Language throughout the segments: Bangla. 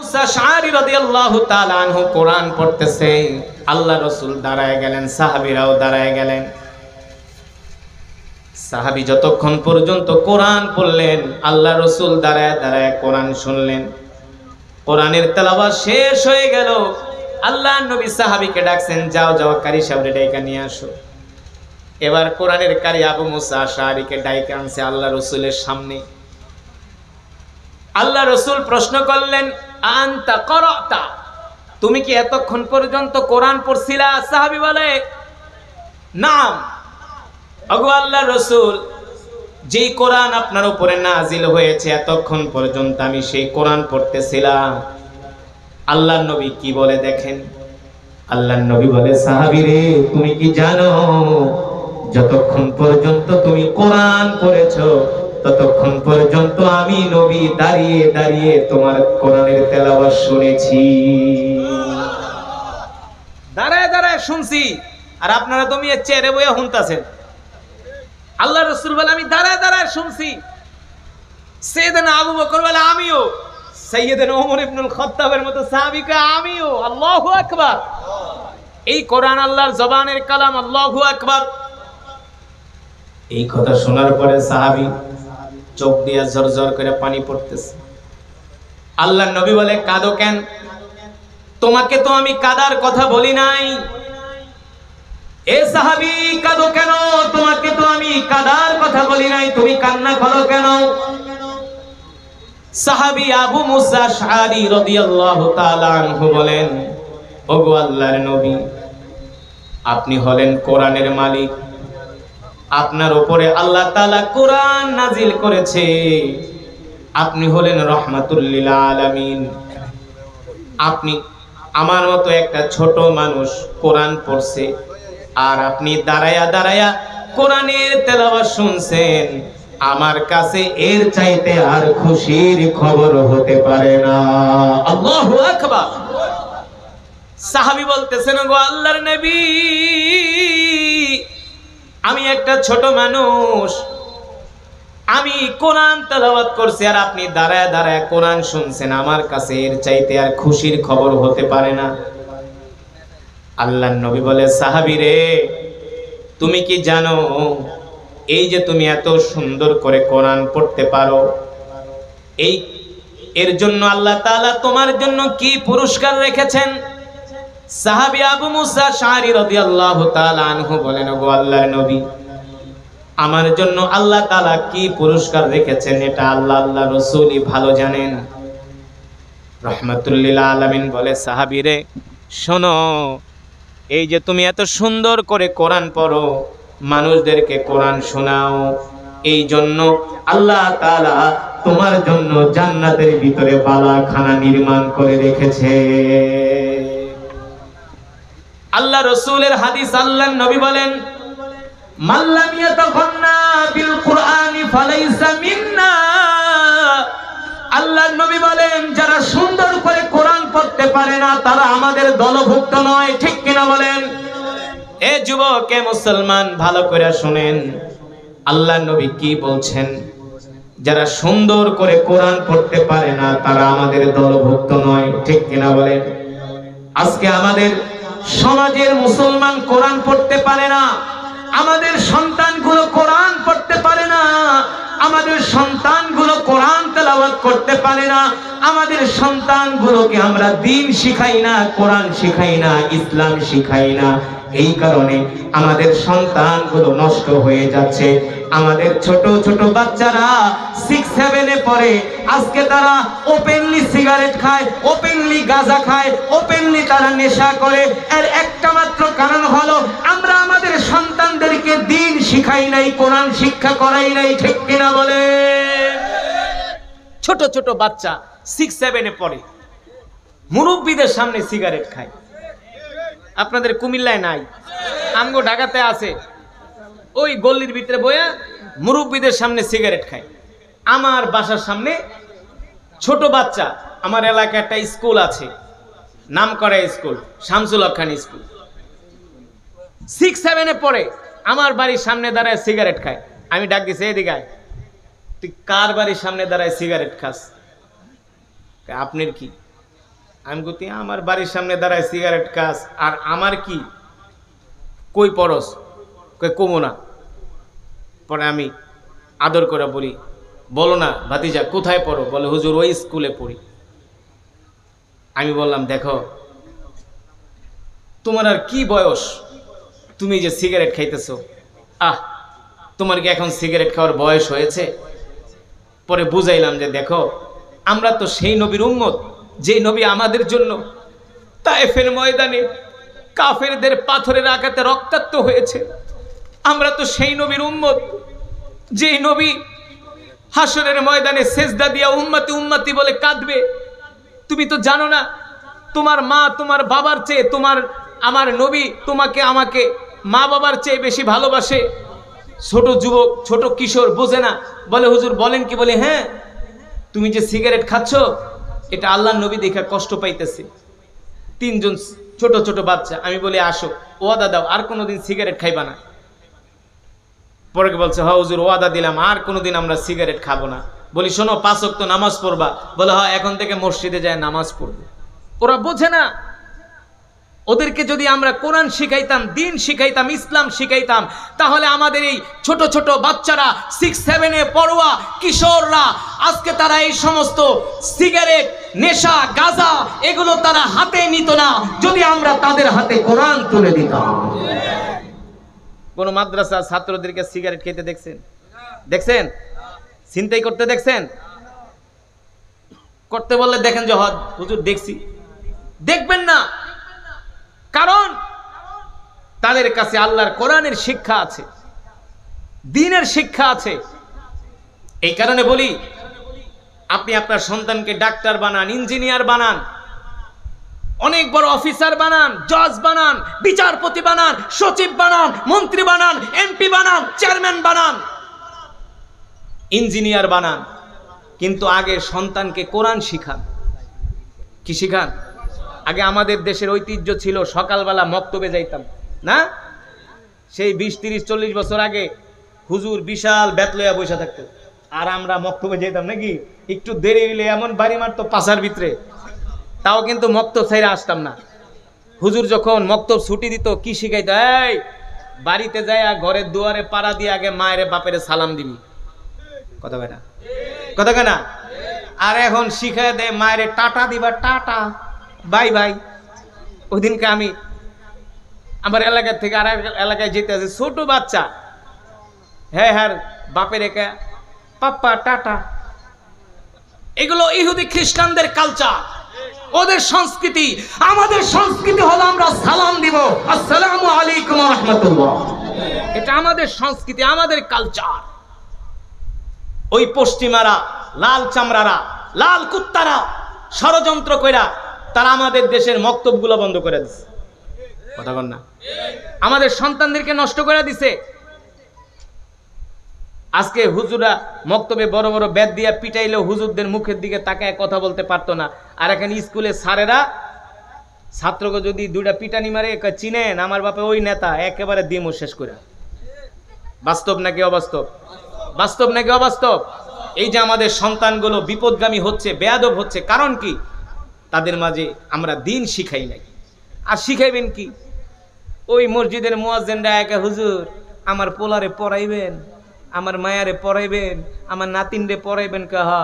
মুসা আশআরী রাদিয়াল্লাহু তাআলা আনহু কোরআন পড়তেছে, আল্লাহ রাসূল দাঁড়ায় গেলেন, সাহাবীরাও দাঁড়ায় গেলেন। সাহাবী যতক্ষণ পর্যন্ত কোরআন পড়লেন, আল্লাহ রাসূল দাঁড়ায় দাঁড়ায় কোরআন শুনলেন। কোরআনের তেলাওয়াত শেষ হয়ে গেল। আল্লাহর নবী সাহাবীকে ডাকছেন, যাও যাও কারি সাহেবরে ডাইকা নিয়ে আসো। এবার কোরআনের কারি আবু মুসা আশআরীকে ডাইকা আনছে আল্লাহ রাসূলের সামনে। আল্লাহ রাসূল প্রশ্ন করলেন, আনতা ক্বরাতা, তুমি কি এতক্ষণ পর্যন্ত কোরআন পড়ছিলা? সাহাবী বলে, নাম। ওগো আল্লাহর রাসূল, যেই কোরআন আপনার উপরে নাজিল হয়েছে এতক্ষণ পর্যন্ত আমি সেই কোরআন পড়তেছিলাম। আল্লাহর নবী কি বলে দেখেন। আল্লাহর নবী বলে, সাহাবী রে, তুমি কি জানো যতক্ষণ পর্যন্ত তুমি কোরআন পড়েছো ততক্ষণ পর্যন্ত আমি নবী দাঁড়িয়ে দাঁড়িয়ে তোমার কোরআনের তেলাওয়াত শুনেছি। দাঁড়ায় দাঁড়ায় শুনছি, আর আপনারা তুমি চেয়ারে বইয়া শুনতাছেন। আল্লাহ রাসূল বলে, আমি দাঁড়ায় দাঁড়ায় শুনছি। সাইয়েদনা আবু বকর বলে, আমিও। সাইয়েদনা ওমর ইবনুল খাত্তাবের মতো সাহাবী কয়, আমিও। আল্লাহু আকবার। এই কোরআন আল্লাহর জবানের কালাম, আল্লাহু আকবার। এই কথা শোনার পরে সাহাবী চোখ দিয়ে ঝরঝর করে পানি পড়তেছে। আল্লাহর নবী বলে, কাঁদো কেন? তোমাকে তো আমি কাঁদার কথা বলি নাই। এ সাহাবী, কাঁদো কেন? তোমাকে তো আমি কাঁদার কথা বলি নাই, তুমি কান্না করো কেন? সাহাবী আবু মুসা আশআরী রাদিয়াল্লাহু তাআলা আনহু বলেন, ওগো আল্লাহর নবী, আপনি হলেন কোরআনের মালিক, আপনার উপরে আল্লাহ তাআলা কোরআন নাজিল করেছে, আপনি হলেন রাহমাতুল লিল আলামিন। আপনি আমার মতো একটা ছোট মানুষ কোরআন পড়ছে, আর আপনি দাঁড়ায়া দাঁড়ায়া কোরআনের তেলাওয়াত শুনছেন। আমার কাছে এর চাইতে আর খুশির খবর হতে পারে না। আল্লাহু আকবার। সাহাবী বলতেছেন, গো আল্লাহর নবী, আমি একটা ছোট মানুষ, আমি কোরআন তেলাওয়াত করছি, আর আপনি দাঁড়ায় দাঁড়ায় কোরআন শুনছেন, আমার কাছে এর চাইতে আর খুশির খবর হতে পারে না। আল্লাহর নবী বলে, সাহাবী রে, তুমি কি জানো এই যে তুমি এত সুন্দর করে কোরআন পড়তে পারো, এর জন্য আল্লাহ তাআলা তোমার জন্য কি পুরস্কার রেখেছেন? সাহাবী আবু মুসা আশআরী রাদিয়াল্লাহু তাআলা আনহু বলেন, ওগো আল্লাহর নবী, আমার জন্য আল্লাহ তাআলা কি পুরস্কার রেখেছেন এটা আল্লাহ রাসূলই ভালো জানেন। রাহমাতুল লিল আলামিন বলে, সাহাবী রে, শোনো, এই যে তুমি এত সুন্দর করে কোরআন পড়ো, মানুষদেরকে কোরআন শোনাও, এই জন্য আল্লাহ তাআলা তোমার জন্য জান্নাতের ভিতরে বালাখানা নির্মাণ করে রেখেছে। আল্লাহ রাসূলের হাদিস, আল্লাহর নবী বলেন, মাল্লাম ইয়াতাগান্না বিল কুরআনি ফালাইসা মিন্না। আল্লাহর নবী বলেন, যারা সুন্দর করে কোরআন পড়তে পারে না তারা আমাদের দলভুক্ত নয়। ঠিক কিনা বলেন? এ যুবক, এ মুসলমান, ভালো করে শুনেন আল্লাহর নবী কি বলছেন। যারা সুন্দর করে কোরআন পড়তে পারে না তারা আমাদের দলভুক্ত নয়। ঠিক কিনা বলেন? আজকে আমাদের সমাজের মুসলমান কোরআন পড়তে পারে না, আমাদের সন্তানগুলো কোরআন পড়তে পারে না, আমাদের সন্তানগুলো কোরআন তেলাওয়াত করতে পারে না, আমাদের সন্তানগুলোকে আমরা দ্বীন শিখাই না, কোরআন শিখাই না, ইসলাম শিখাই না। এই কারণে আমাদের সন্তানগুলো নষ্ট হয়ে যাচ্ছে। আমাদের ছোট ছোট বাচ্চারা 6-7 এ পড়ে, আজকে তারা ওপেনলি সিগারেট খায়, ওপেনলি গাঁজা খায়, ওপেনলি তারা নেশা করে। এর একটা মাত্র কারণ হলো আমরা আমাদের সন্তানদেরকে দ্বীন শিখাই নাই, কোরআন শিক্ষা করাই নাই। ঠিক কিনা বলে? ছোট ছোট বাচ্চা 6-7 এ পড়ে, মুরব্বীদের সামনে সিগারেট খায়। আপনাদের কুমিল্লায় নাই, আমগো ঢাকাতে আছে। ওই গল্লির ভিতরে বইয়া মুরব্বীদের সামনে সিগারেট খায়। আমার বাসার সামনে ছোট বাচ্চা, আমার এলাকায় একটা স্কুল আছে, নামকরা স্কুল, শামসুল হক খান স্কুল, 6-7 এ পড়ে, আমার বাড়ির সামনে দাঁড়ায় সিগারেট খায়। আমি ডাক দিছি, এদিকে আয়, তুই কার বাড়ির সামনে দাঁড়ায় সিগারেট খাস? আপনার কি? আমি কইতে আমার বাড়ির সামনে দাঁড়ায় সিগারেট কাজ, আর আমার কি কই পরস, কই কমো না। পরে আমি আদর করে বলি, বলো না ভাতিজা কোথায় পড়ো? বলে হুজুর ওই স্কুলে পড়ি। আমি বললাম দেখো তোমার আর কি বয়স, তুমি যে সিগারেট খাইতেছো, তোমার কি এখন সিগারেট খাওয়ার বয়স হয়েছে? পরে বুঝাইলাম যে দেখো আমরা তো সেই নবীর উম্মত যে নবী আমাদের জন্য তায়েফের ময়দানে কাফেরদের পাথরের আঘাতে রক্তাক্ত হয়েছে। আমরা তো সেই নবীর উম্মত যে নবী হাসরের ময়দানে সেজদা দিয়া উম্মতি উম্মতি বলে কাঁদবে। তুমি তো জানো না তোমার মা তোমার বাবার চেয়ে আমার নবী তোমাকে আমাকে মা বাবার চেয়ে বেশি ভালোবাসে। ছোট যুবক ছোট কিশোর বোঝে না, বলে হুজুর বলেন কি? বলে হ্যাঁ, তুমি যে সিগারেট খাচ্ছ এটা আল্লাহর নবী দেখে কষ্ট পাইতেছে। তিনজন ছোট ছোট বাচ্চা। আমি বলি আসো ওয়াদা দাও আর কোনোদিন সিগারেট খাইবা না। পরে বলছে হ্যাঁ হুজুর ওয়াদা দিলাম আর কোনোদিন আমরা সিগারেট খাবো না। বলি শোনো 5 ওয়াক্ত নামাজ পড়বা? বলে হ্যাঁ এখন থেকে মসজিদে যায় নামাজ পড়বো। ওরা বোঝে না। ওদেরকে যদি আমরা কোরআন শিখাইতাম, দিন শিখাইতাম, ইসলাম শিখাইতাম, তাহলে আমাদের এই ছোট ছোট বাচ্চারা 6-7-এ পড়ুয়া কিশোররা আজকে তারা এই সমস্ত সিগারেট, নেশা, গাঁজা এগুলো তারা হাতে নিত না যদি আমরা তাদের হাতে কোরআন তুলে দিতাম। কোন মাদ্রাসা ছাত্রদেরকে সিগারেট খেতে দেখছেন? ছিনতাই করতে দেখছেন? করতে বললে দেখেন যে হুজুর দেখছি। দেখবেন না, কারণ তাদের কাছে আল্লাহর কোরআনের শিক্ষা আছে, দ্বীনের শিক্ষা আছে। এই কারণে বলি আপনি আপনার সন্তানকে ডাক্তার বানান, ইঞ্জিনিয়ার বানান, অনেক বড় অফিসার বানান, জজ বানান, বিচারপতি বানান, সচিব বানান, মন্ত্রী বানান, এমপি বানান, চেয়ারম্যান বানান, ইঞ্জিনিয়ার বানান, কিন্তু আগে সন্তানকে কোরআন শিখান। কি শিখান? আগে আমাদের দেশের ঐতিহ্য ছিল সকালবেলা মক্তবে যাইতাম না? সেই 20-30-40 বছর আগে হুজুর বিশাল বেত লইয়া বসে থাকতো, আর আমরা মক্তবে যেতাম নাকি? একটু দেরি হইলে এমন বাড়ি মারতো পাশার ভিতরে, তাও কিন্তু মক্তব ছাইরা আসতাম না। হুজুর যখন মক্তব ছুটি দিত কি শিখাইতো? এই বাড়িতে যায় ঘরের দুয়ারে পাড়া দিয়ে আগে মায়ের বাপের সালাম দিবি। কথা কয় না? কথা কয় না? আর এখন শিখাই দেয় মায়ের টাটা দিবা, টাটা বাই বাই। ওই দিনকে আমি আমার এলাকা থেকে আর এলাকায় যেতে আছে, ছোট বাচ্চা, হ্যাঁ হ্যাঁ বাপের একা পাপ্পা টাটা। এগুলো ইহুদি খ্রিস্টানদের কালচার, ওদের সংস্কৃতি। আমাদের সংস্কৃতি হলো আমরা সালাম দিব, আসসালামু আলাইকুম ওয়া রাহমাতুল্লাহ। এটা আমাদের সংস্কৃতি, আমাদের কালচার। ওই পশ্চিমারা, লাল চামড়ারা, লাল কুত্তারা ষড়যন্ত্র কইরা তারা আমাদের দেশের মক্তবগুলো বন্ধ করে দিছে। কথা বল না? আমাদের সন্তানদেরকে নষ্ট করে দিছে। আজকে হুজুরা মক্তবে বড় বড় বেদ দিয়া পিটাইলেও হুজুরদের মুখের দিকে তাকায় কথা বলতে পারতো না। আর এখন স্কুলে স্যারেরা ছাত্রকে যদি 2টা পিটানি মারে, চিনেন আমার বাপে ওই নেতা, একেবারে দিমো শেষ করে। বাস্তব নাকি অবাস্তব? বাস্তব নাকি অবাস্তব? এই যে আমাদের সন্তানগুলো বিপদগামী হচ্ছে, বেয়াদব হচ্ছে, কারণ কি? তাদের মাঝে আমরা দিন শিখাই নাই। আর শিখাইবেন কি? ওই মসজিদের মুয়াজ্জিনরা একা হুজুর আমার পোলারে পড়াইবেন, আমার মায়ারে পড়াইবেন, আমার নাতিনরে পড়াইবেন। কাহা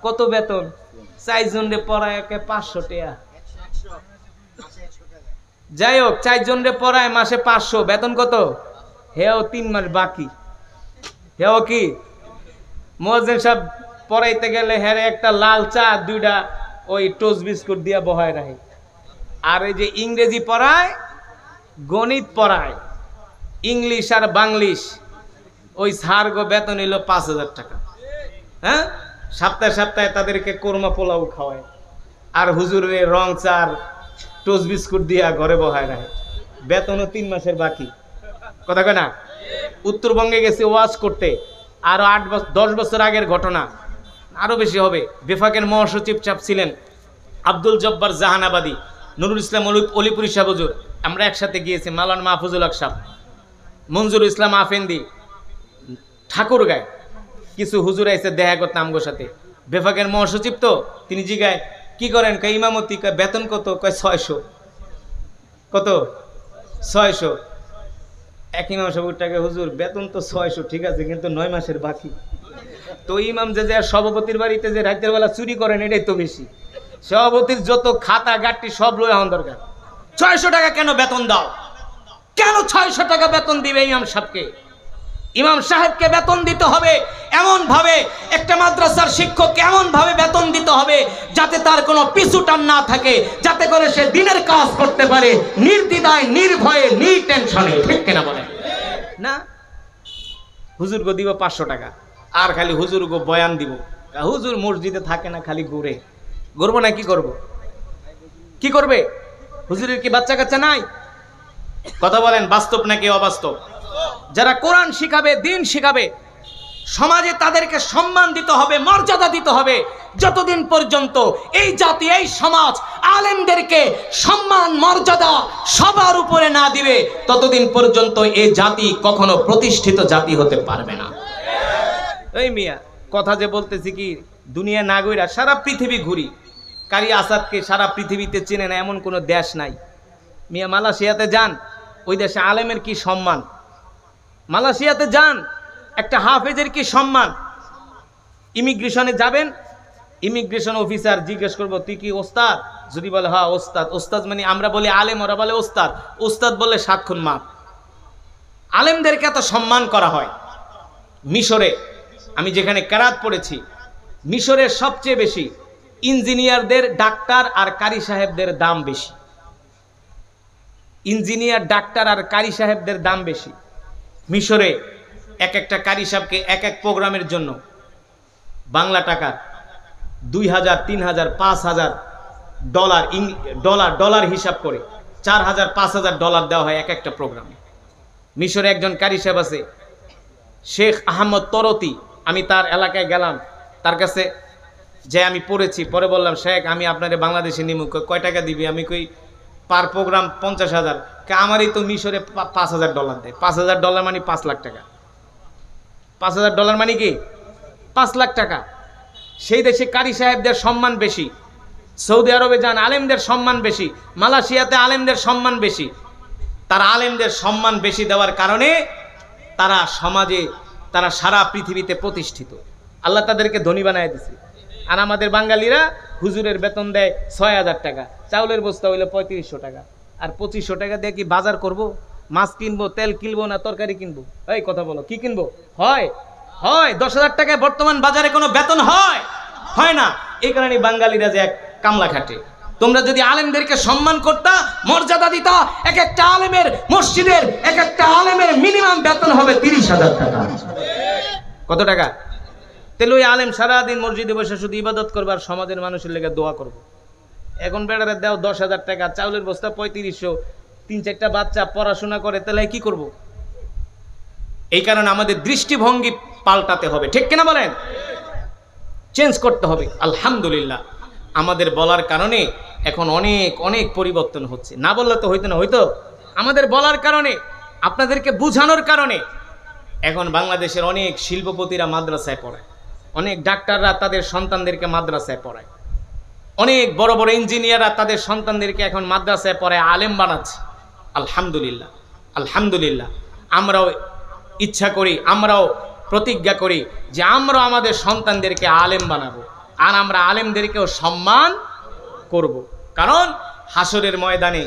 কত বেতন? 4 জনরে পড়ায় 500 টাকা। যাই হোক 4 জনরে পড়ায় মাসে 500, বেতন কত? হেও 3 মাস বাকি। হেও কি মুয়াজ্জিন সাহেব পড়াইতে গেলে হ্যাঁ একটা লাল চা 2টা ওই টোস্ট বিস্কুট দিয়া বহায় রাখে। আর এই যে ইংরেজি পড়ায়, গণিত পড়ায়, ইংলিশ আর বাংলিশ, ওই স্যার গো বেতন নিল 5000 টাকা। হ্যাঁ, সপ্তাহে সপ্তাহে তাদেরকে কোরমা পোলাও খাওয়ায়, আর হুজুরের রং চার টোস্ট বিস্কুট দিয়া ঘরে বহায় রাখে, বেতনও 3 মাসের বাকি। কথা কয় না? উত্তরবঙ্গে গেছে ওয়াজ করতে, আরো 10 বছর আগের ঘটনা, আরো বেশি হবে। বেফাকের মহাসচিব চাপ ছিলেন আব্দুল জব্বার জাহানাবাদী, নুরুল ইসলাম অলিপুরি সাহেব হুজুর, আমরা একসাথে গিয়েছি। মাওলানা মাহফুজুল হক সাহেব, মঞ্জুর ইসলাম আফেন্দি, ঠাকুরগাঁয় কিছু হুজুর আইসে দেখা করতে আমগোর সাথে। বেফাকের মহাসচিব তো তিনি জিগায় কি করেন? কয় ইমামতি। কয় বেতন কত? কয় 600। কত? 600। এক ইমাম সাহেব টাকা, হুজুর বেতন তো 600 ঠিক আছে, কিন্তু 9 মাসের বাকি। তো ইমাম যে সভাপতির বাড়িতে যে রাতের বেলা চুরি করেন এটাই তো বেশি। সভাপতির যত খাতা গাট্টি সব লয়ে হওয়ার দরকার। 600 টাকা কেন বেতন দাও? কেন 600 টাকা বেতন দিবে ইমাম সাহেবকে? ইমাম সাহেবকে বেতন দিতে হবে এমন ভাবে, একটা মাদ্রাসার শিক্ষককে এমন ভাবে বেতন দিতে হবে যাতে তার কোনো পিছুটান না থাকে, যাতে করে সে দিনের কাজ করতে পারে নির্দ্বিধায়, নির্ভয়ে, নির্টেনশনে। ঠিক কিনা বলেন? না, হুজুর গো দিব 500 টাকা, আর খালি হুজুর গো বয়ান দিব। হুজুর মসজিদে থাকে না, খালি ঘুরে। ঘুরবো না, কি করব? কি করবে? হুজুরের কি বাচ্চা কাচ্চা নাই? কথা বলেন, বাস্তব নাকি অবাস্তব? যারা কোরআন শিখাবে, দিন শিখাবে, সমাজে তাদেরকে সম্মান দিতে হবে, মর্যাদা দিতে হবে। যতদিন পর্যন্ত এই জাতি, এই সমাজ আলেমদেরকে সম্মান মর্যাদা সবার উপরে না দিবে, ততদিন পর্যন্ত এই জাতি কখনো প্রতিষ্ঠিত জাতি হতে পারবে না। এই মিয়া কথা যে বলতেছি, কি দুনিয়া না ঘুরা সারা পৃথিবী ঘুরি। কারি আসাদকে সারা পৃথিবীতে চেনে না এমন কোনো দেশ নাই। মিয়া মালয়েশিয়াতে যান, ওই দেশে আলেমের কি সম্মান। মালয়েশিয়াতে যান, একটা হাফেজের কি সম্মান। ইমিগ্রেশনে যাবেন, ইমিগ্রেশন অফিসার জিজ্ঞেস করবো তুই কি ওস্তাদ? যদি বলে হ্যাঁ ওস্তাদ। ওস্তাদ মানে আমরা বলি আলেম, ওরা বলে ওস্তাদ। ওস্তাদ বলে 7 খুন মাপ। আলেমদেরকে এত সম্মান করা হয়। মিশরে, আমি যেখানে কেরাত পড়েছি, মিশরের সবচেয়ে বেশি ইঞ্জিনিয়ারদের, ডাক্তার আর কারি সাহেবদের দাম বেশি। ইঞ্জিনিয়ার, ডাক্তার আর কারি সাহেবদের দাম বেশি। মিশরে এক একটা কারি সাহেবকে এক এক প্রোগ্রামের জন্য বাংলা টাকা 2000, 3000, 5000 ডলার হিসাব করে 4000, 5000 ডলার দেওয়া হয় এক একটা প্রোগ্রামে। মিশরে একজন কারি সাহেব আছে, শেখ আহমদ তরতি। আমি তার এলাকায় গেলাম, তার কাছে যে আমি পড়েছি, পরে বললাম শেখ আমি আপনারে বাংলাদেশে নিমু। কয় টাকা দিবি? আমি কই পার প্রোগ্রাম 50,000। আমারই তো মিশরে 5000 ডলার দেয়। 5000 ডলার মানে 5 লাখ টাকা। 5000 ডলার মানে কি 5 লাখ টাকা। সেই দেশে কারি সাহেবদের সম্মান বেশি। সৌদি আরবে যান, আলেমদের সম্মান বেশি। মালয়েশিয়াতে আলেমদের সম্মান বেশি। তারা আলেমদের সম্মান বেশি দেওয়ার কারণে তারা সমাজে, তারা সারা পৃথিবীতে প্রতিষ্ঠিত। আল্লাহ তাদেরকে ধনী বানায় দিছে। আর আমাদের বাঙালিরা হুজুরের বেতন দেয় 6000 টাকা, চাউলের বস্তা হইলো 3500 টাকা। আর 2500 টাকা দিয়ে কি বাজার করব? মাছ কিনবো, তেল কিনবো না তরকারি কিনবো? এই কথা বলো, কি কিনবো? হয় 10,000 টাকায় বর্তমান বাজারে কোনো বেতন হয় না। এই কারণে বাঙালিরা যে এক কামলা খাটে। তোমরা যদি আলেমদেরকে সম্মান করতা, মর্যাদা দিতা, এক একটা আলেমের, মসজিদের এক একটা আলেমের মিনিমাম বেতন হবে 30,000 টাকা। কত টাকা? তাহলে ওই আলেম সারাদিন মসজিদে বসে শুধু ইবাদত করবে আর সমাজের মানুষের লেগে দোয়া করবে। এখন বেড়ারে দাও 10,000 টাকা, চাউলের বস্তা 3500, 3-4টা বাচ্চা পড়াশোনা করে, তাহলে কি করব? এই কারণে আমাদের দৃষ্টিভঙ্গি পাল্টাতে হবে। ঠিক কিনা বলেন? চেঞ্জ করতে হবে। আলহামদুলিল্লাহ আমাদের বলার কারণে এখন অনেক পরিবর্তন হচ্ছে। না বললে তো হইতো না, হইতো আমাদের বলার কারণে, আপনাদেরকে বুঝানোর কারণে এখন বাংলাদেশের অনেক শিল্পপতিরা মাদ্রাসায় পড়ায়, অনেক ডাক্তাররা তাদের সন্তানদেরকে মাদ্রাসায় পড়ায়, অনেক বড় বড় ইঞ্জিনিয়াররা তাদের সন্তানদেরকে এখন মাদ্রাসায় পড়ায় আলেম বানাচ্ছে। আলহামদুলিল্লাহ, আলহামদুলিল্লাহ। আমরাও ইচ্ছা করি, আমরাও প্রতিজ্ঞা করি যে আমরা আমাদের সন্তানদেরকে আলেম বানাবো, আর আমরা আলেমদেরকেও সম্মান করব। কারণ হাসরের ময়দানে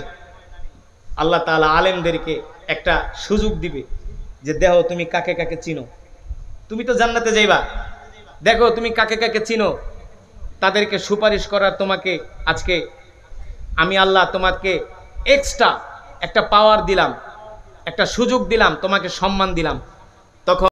আল্লাহ তাআলা আলেমদেরকে একটা সুযোগ দিবে যে দেখো তুমি কাকে কাকে চিনো। তুমি তো জান্নাতে যাইবা, দেখো তুমি কাকে কাকে চিনো, তাদেরকে সুপারিশ করার তোমাকে আজকে আমি আল্লাহ তোমাকে এক্সট্রা একটা পাওয়ার দিলাম, একটা সুযোগ দিলাম, তোমাকে সম্মান দিলাম। তখন